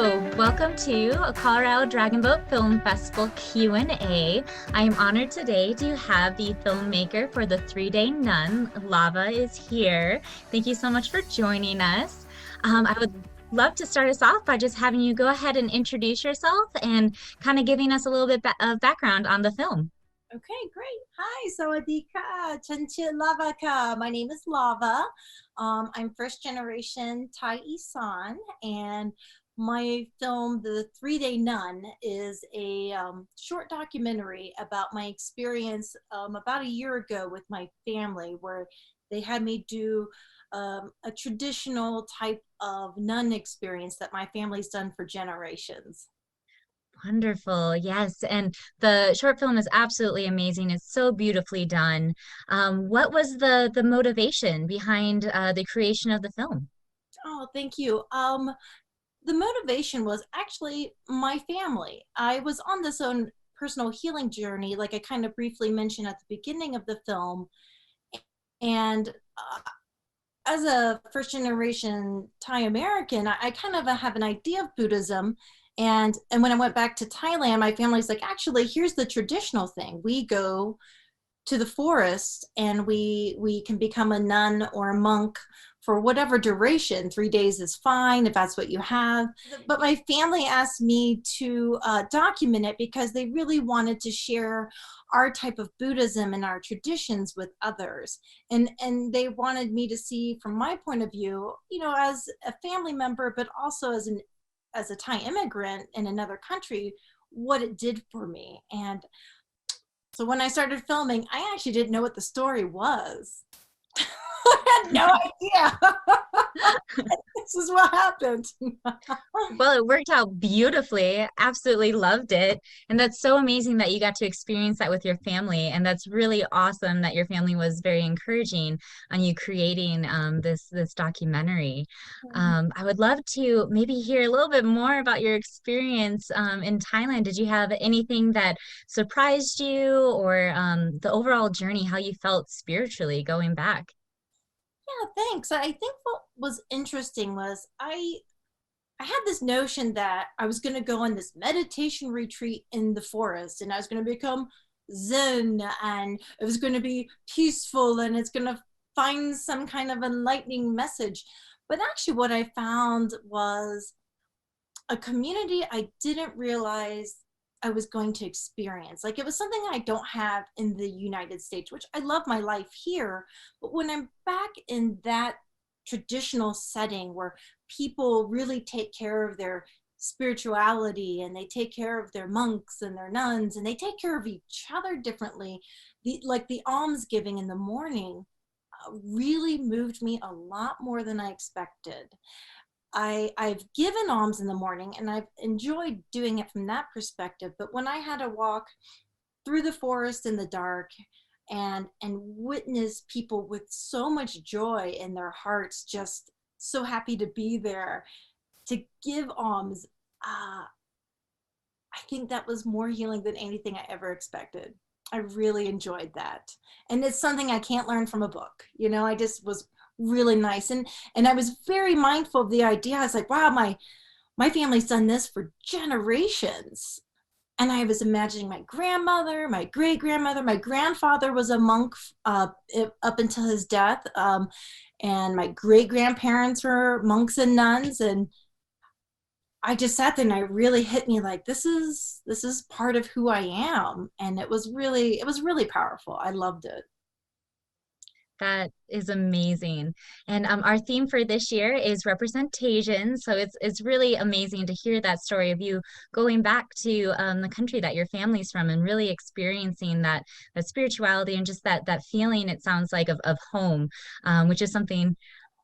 Hello, welcome to Colorado Dragon Boat Film Festival Q&A. I am honored today to have the filmmaker for the 3-Day Nun. Lava is here. Thank you so much for joining us. I would love to start us off by just having you go ahead and introduce yourself and kind of giving us a little bit of background on the film. Okay, great. Hi, Sawadika, Chanchit Lavaka. My name is Lava. I'm first generation Thai Isan, and my film, The 3-Day Nun, is a short documentary about my experience about a year ago with my family, where they had me do a traditional type of nun experience that my family's done for generations. Wonderful. Yes. And the short film is absolutely amazing. It's so beautifully done. What was the motivation behind the creation of the film? Oh, thank you. The motivation was actually my family. I was on this own personal healing journey, like I kind of briefly mentioned at the beginning of the film. And as a first generation Thai American, I kind of have an idea of Buddhism. And when I went back to Thailand, my family's like, actually, here's the traditional thing. We go to the forest and we can become a nun or a monk for whatever duration. 3 days is fine if that's what you have. But my family asked me to document it because they really wanted to share our type of Buddhism and our traditions with others. And they wanted me to see from my point of view, you know, as a family member, but also as a Thai immigrant in another country, what it did for me. And so when I started filming, I actually didn't know what the story was. I had no idea. This is what happened. Well, it worked out beautifully. Absolutely loved it. And that's so amazing that you got to experience that with your family. And that's really awesome that your family was very encouraging on you creating this documentary. I would love to maybe hear a little bit more about your experience in Thailand. Did you have anything that surprised you or the overall journey, how you felt spiritually going back? Yeah, thanks. I think what was interesting was I had this notion that I was going to go on this meditation retreat in the forest and I was going to become Zen and it was going to be peaceful and it's going to find some kind of enlightening message. But actually, what I found was a community I didn't realize I was going to experience. Like it was something I don't have in the United States, which I love my life here. But when I'm back in that traditional setting where people really take care of their spirituality and they take care of their monks and their nuns and they take care of each other differently, like the alms giving in the morning really moved me a lot more than I expected. I've given alms in the morning and I've enjoyed doing it from that perspective. But when I had to walk through the forest in the dark and witness people with so much joy in their hearts, just so happy to be there, to give alms, I think that was more healing than anything I ever expected. I really enjoyed that. And it's something I can't learn from a book. You know, I just was really nice. And I was very mindful of the idea. I was like, wow, my family's done this for generations. And I was imagining my grandmother, my great grandmother, my grandfather was a monk up until his death. And my great grandparents were monks and nuns. And I just sat there and it really hit me like this is part of who I am. And it was really powerful. I loved it. That is amazing. And our theme for this year is representation. So it's really amazing to hear that story of you going back to the country that your family's from and really experiencing that spirituality and just that feeling, it sounds like, of home, which is something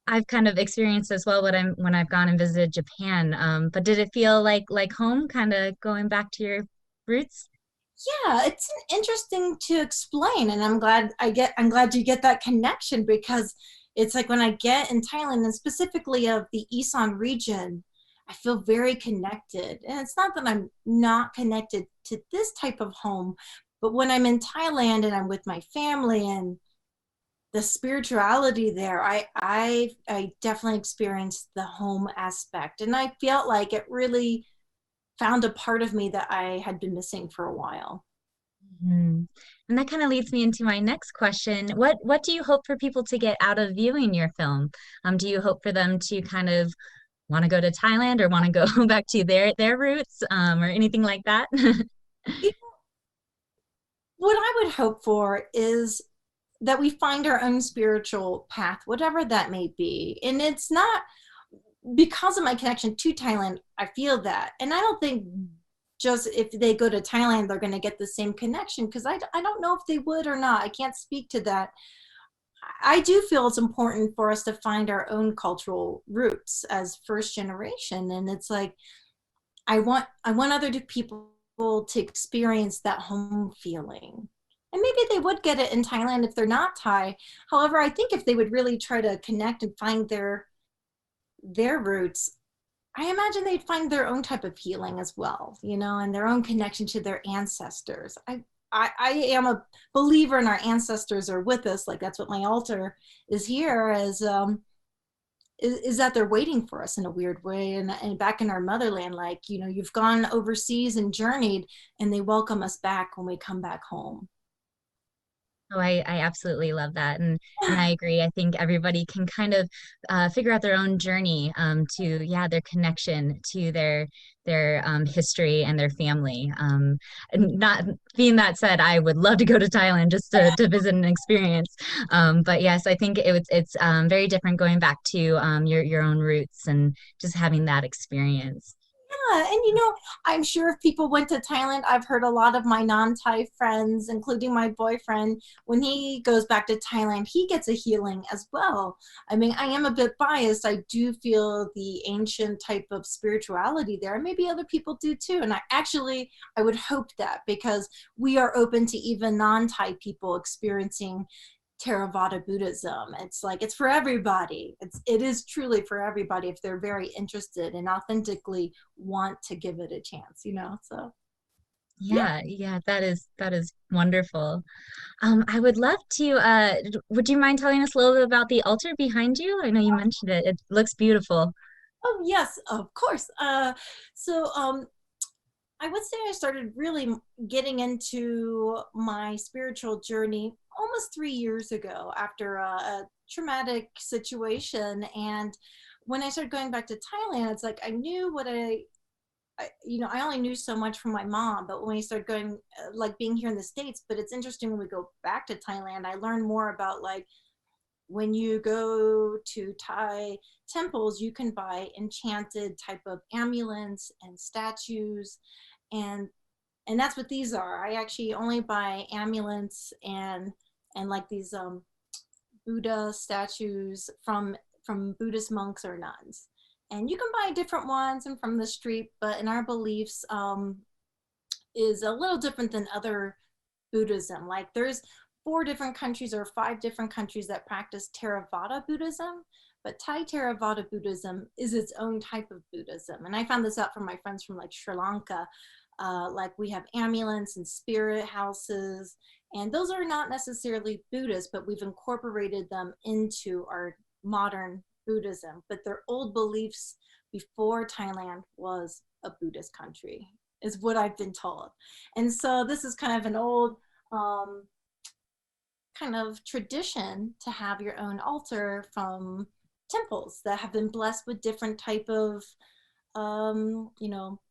I've kind of experienced as well when I've gone and visited Japan. But did it feel like home, kind of going back to your roots? Yeah, it's interesting to explain, and I'm glad you get that connection because it's like when I get in Thailand and specifically of the Isan region, I feel very connected. And it's not that I'm not connected to this type of home, but when I'm in Thailand and I'm with my family and the spirituality there, I definitely experienced the home aspect, and I felt like it really found a part of me that I had been missing for a while. Mhm. And that kind of leads me into my next question. What do you hope for people to get out of viewing your film? Do you hope for them to kind of want to go to Thailand or want to go back to their roots, or anything like that? What I would hope for is that we find our own spiritual path, whatever that may be. And it's not because of my connection to Thailand, I feel that. And I don't think just if they go to Thailand, they're going to get the same connection, because I don't know if they would or not. I can't speak to that. I do feel it's important for us to find our own cultural roots as first generation. And it's like, I want other people to experience that home feeling. And maybe they would get it in Thailand if they're not Thai. However, I think if they would really try to connect and find their roots, I imagine they'd find their own type of healing as well, and their own connection to their ancestors. I am a believer in our ancestors are with us. Like that's what my altar is here as is that they're waiting for us in a weird way, and back in our motherland, like you've gone overseas and journeyed, and they welcome us back when we come back home. Oh, I absolutely love that. And I agree. I think everybody can kind of figure out their own journey to, yeah, their connection to their history and their family. And not being that said, I would love to go to Thailand just to visit and experience. But yes, I think it's very different going back to your own roots and just having that experience. Yeah, and I'm sure if people went to Thailand, I've heard a lot of my non-Thai friends, including my boyfriend, when he goes back to Thailand, he gets a healing as well. I mean, I am a bit biased. I do feel the ancient type of spirituality there. And maybe other people do too. And I would hope that, because we are open to even non-Thai people experiencing Theravada Buddhism. It's like it's for everybody. It is truly for everybody if they're very interested and authentically want to give it a chance. So yeah. Yeah, yeah, that is wonderful. I would love to would you mind telling us a little bit about the altar behind you? I know you mentioned it. It looks beautiful. Oh yes, of course. So I would say I started really getting into my spiritual journey almost 3 years ago after a traumatic situation. And when I started going back to Thailand, it's like I knew I only knew so much from my mom, but when we started going, like being here in the States, but it's interesting when we go back to Thailand, I learned more about like when you go to Thai temples, you can buy enchanted type of amulets and statues, and that's what these are. I actually only buy amulets and like these Buddha statues from Buddhist monks or nuns. And you can buy different ones and from the street, but in our beliefs is a little different than other Buddhism. Like there's 4 different countries or 5 different countries that practice Theravada Buddhism, but Thai Theravada Buddhism is its own type of Buddhism. And I found this out from my friends from like Sri Lanka. Like we have amulets and spirit houses, and those are not necessarily Buddhist, but we've incorporated them into our modern Buddhism. But their old beliefs before Thailand was a Buddhist country, is what I've been told. And so this is kind of an old um, kind of tradition to have your own altar from temples that have been blessed with different type of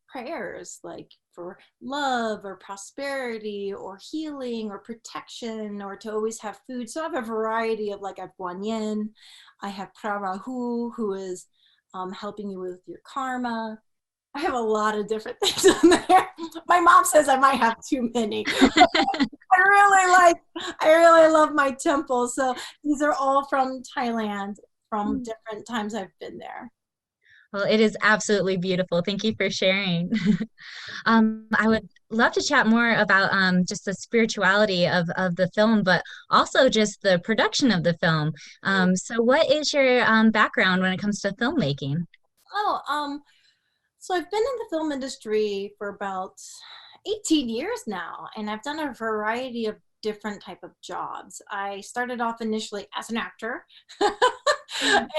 prayers, like for love or prosperity or healing or protection, or to always have food. So I have a variety of, like, I have Guan Yin, I have Prarahu, who is helping you with your karma. I have a lot of different things on there. My mom says I might have too many. I really love my temple. So these are all from Thailand, from different times I've been there. Well, it is absolutely beautiful. Thank you for sharing. I would love to chat more about just the spirituality of the film, but also just the production of the film. So what is your background when it comes to filmmaking? Oh, so I've been in the film industry for about 18 years now, and I've done a variety of different type of jobs. I started off initially as an actor.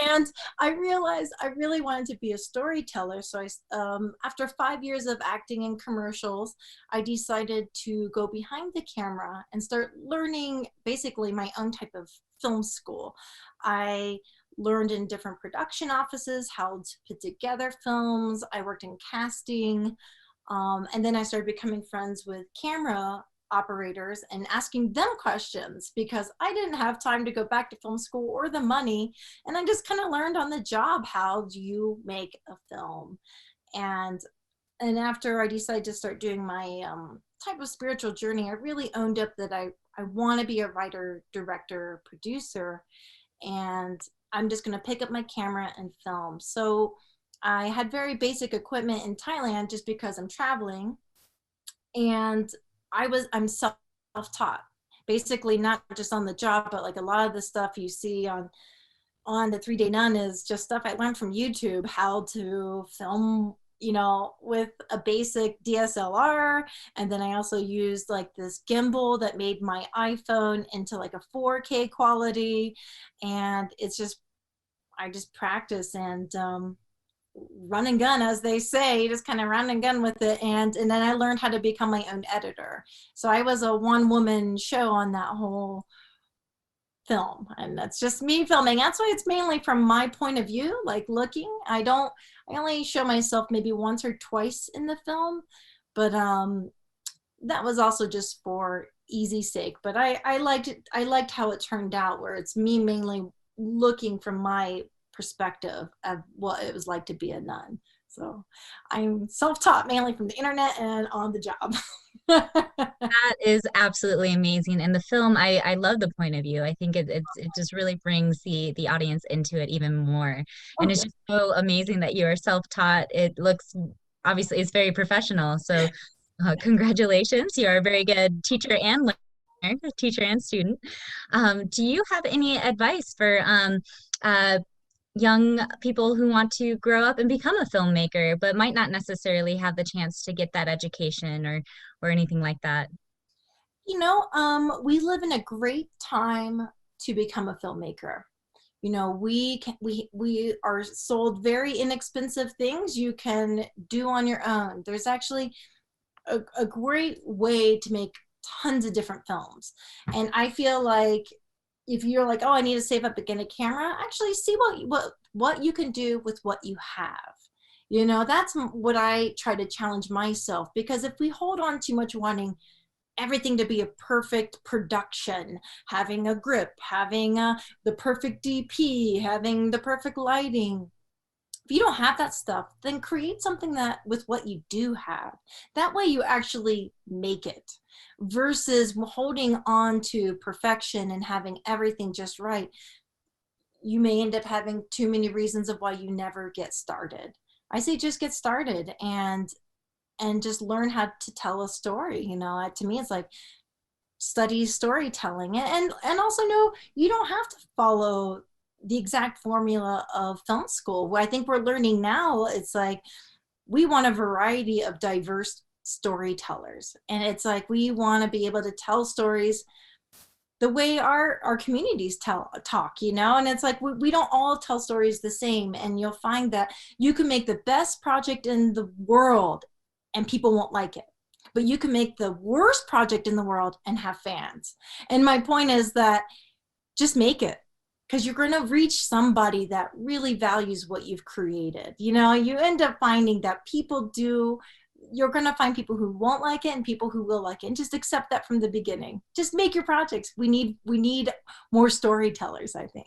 And I realized I really wanted to be a storyteller. So after 5 years of acting in commercials, I decided to go behind the camera and start learning basically my own type of film school. I learned in different production offices how to put together films. I worked in casting. And then I started becoming friends with camera operators and asking them questions because I didn't have time to go back to film school or the money. And I just kind of learned on the job, how do you make a film? And after I decided to start doing my type of spiritual journey, I really owned up that I want to be a writer, director, producer, and I'm just going to pick up my camera and film. So I had very basic equipment in Thailand just because I'm traveling, and I'm self-taught, basically not just on the job, but like a lot of the stuff you see on the 3-Day Nun is just stuff I learned from YouTube, how to film, with a basic DSLR. And then I also used like this gimbal that made my iPhone into like a 4K quality. And I just practice and run and gun, as they say, just kind of run and gun with it. And then I learned how to become my own editor. So I was a one-woman show on that whole film, and that's just me filming. That's why it's mainly from my point of view, like looking. I only show myself maybe once or twice in the film, but that was also just for easy sake. But I liked it. I liked how it turned out, where it's me mainly looking from my perspective of what it was like to be a nun. So I'm self-taught mainly from the internet and on the job. That is absolutely amazing. And the film, I love the point of view. I think it just really brings the audience into it even more. And it's Okay. just so amazing that you are self-taught. It looks obviously it's very professional. So congratulations. You are a very good teacher and learner, teacher and student. Do you have any advice for young people who want to grow up and become a filmmaker, but might not necessarily have the chance to get that education or anything like that? We live in a great time to become a filmmaker. We are sold very inexpensive things you can do on your own. There's actually a great way to make tons of different films. And I feel like if you're like, oh, I need to save up to get a camera, actually see what you can do with what you have. That's what I try to challenge myself, because if we hold on too much wanting everything to be a perfect production, having a grip, having the perfect DP, having the perfect lighting, if you don't have that stuff, then create something that with what you do have. That way you actually make it, versus holding on to perfection and having everything just right. You may end up having too many reasons of why you never get started. I say just get started and just learn how to tell a story. To me, it's like study storytelling, and also know you don't have to follow the exact formula of film school. What I think we're learning now, it's like we want a variety of diverse storytellers, and it's like we want to be able to tell stories the way our communities talk, and it's like we don't all tell stories the same. And you'll find that you can make the best project in the world and people won't like it, but you can make the worst project in the world and have fans. And my point is that just make it, because you're going to reach somebody that really values what you've created. You end up finding that you're going to find people who won't like it and people who will like it, and just accept that from the beginning. Just make your projects. We need more storytellers, I think.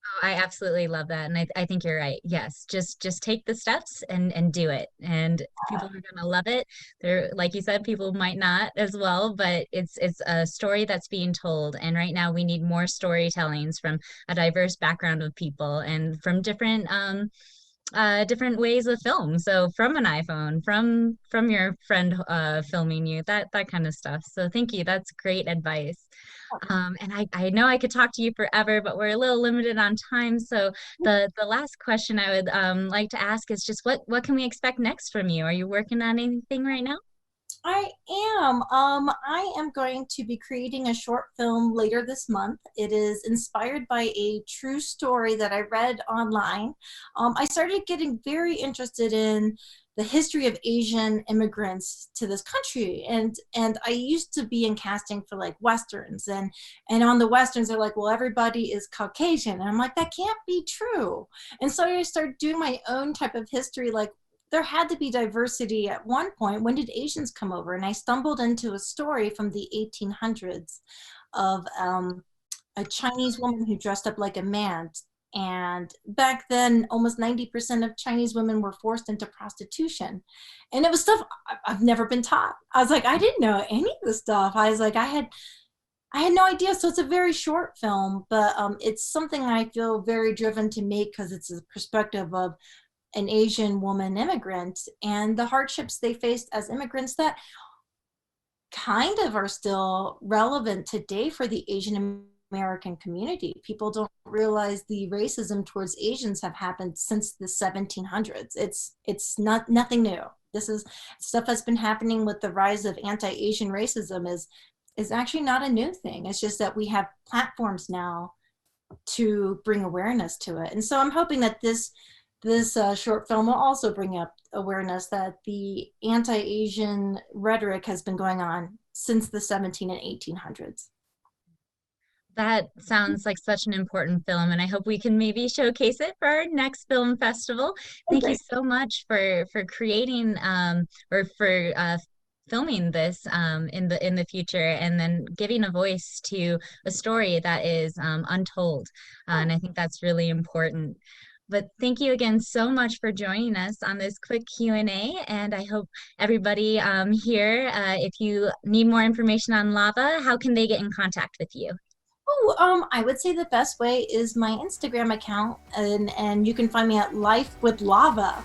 Oh, I absolutely love that. And I think you're right. Yes, just take the steps and do it. And people are gonna love it. They're like you said, people might not as well, but it's a story that's being told. And right now we need more storytellings from a diverse background of people and from different ways of film. So from an iPhone, from your friend filming you, that kind of stuff. So thank you. That's great advice. And I know I could talk to you forever, but we're a little limited on time. So the last question I would like to ask is just what can we expect next from you? Are you working on anything right now? I am. I am going to be creating a short film later this month. It is inspired by a true story that I read online. I started getting very interested in the history of Asian immigrants to this country, and I used to be in casting for like westerns, and on the westerns they're like, well, everybody is Caucasian, and I'm like, that can't be true. And so I started doing my own type of history, like there had to be diversity at one point. When did Asians come over? And I stumbled into a story from the 1800s of a Chinese woman who dressed up like a man. And back then, almost 90% of Chinese women were forced into prostitution. And it was stuff I've never been taught. I was like, I didn't know any of this stuff. I was like, I had no idea. So it's a very short film, but it's something I feel very driven to make because it's a perspective of an Asian woman immigrant and the hardships they faced as immigrants that kind of are still relevant today for the Asian American community. People don't realize the racism towards Asians have happened since the 1700s. It's not nothing new. This is stuff that's been happening with the rise of anti-Asian racism is actually not a new thing. It's just that we have platforms now to bring awareness to it. And so I'm hoping that this short film will also bring up awareness that the anti-Asian rhetoric has been going on since the 17 and 1800s. That sounds like such an important film, and I hope we can maybe showcase it for our next film festival. Oh, Thank you great. so much for creating or for filming this in the future, and then giving a voice to a story that is untold. Oh, And I think that's really important. But thank you again so much for joining us on this quick Q&A, and I hope everybody here, if you need more information on Lava, how can they get in contact with you? I would say the best way is my Instagram account, and you can find me at Life with Lava.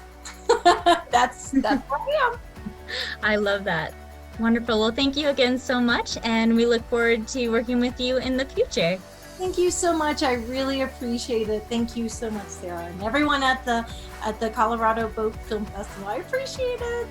That's where I am. I love that. Wonderful. Well, thank you again so much, and we look forward to working with you in the future. Thank you so much. I really appreciate it. Thank you so much, Sarah, and everyone at the Colorado Boat Film Festival. I appreciate it.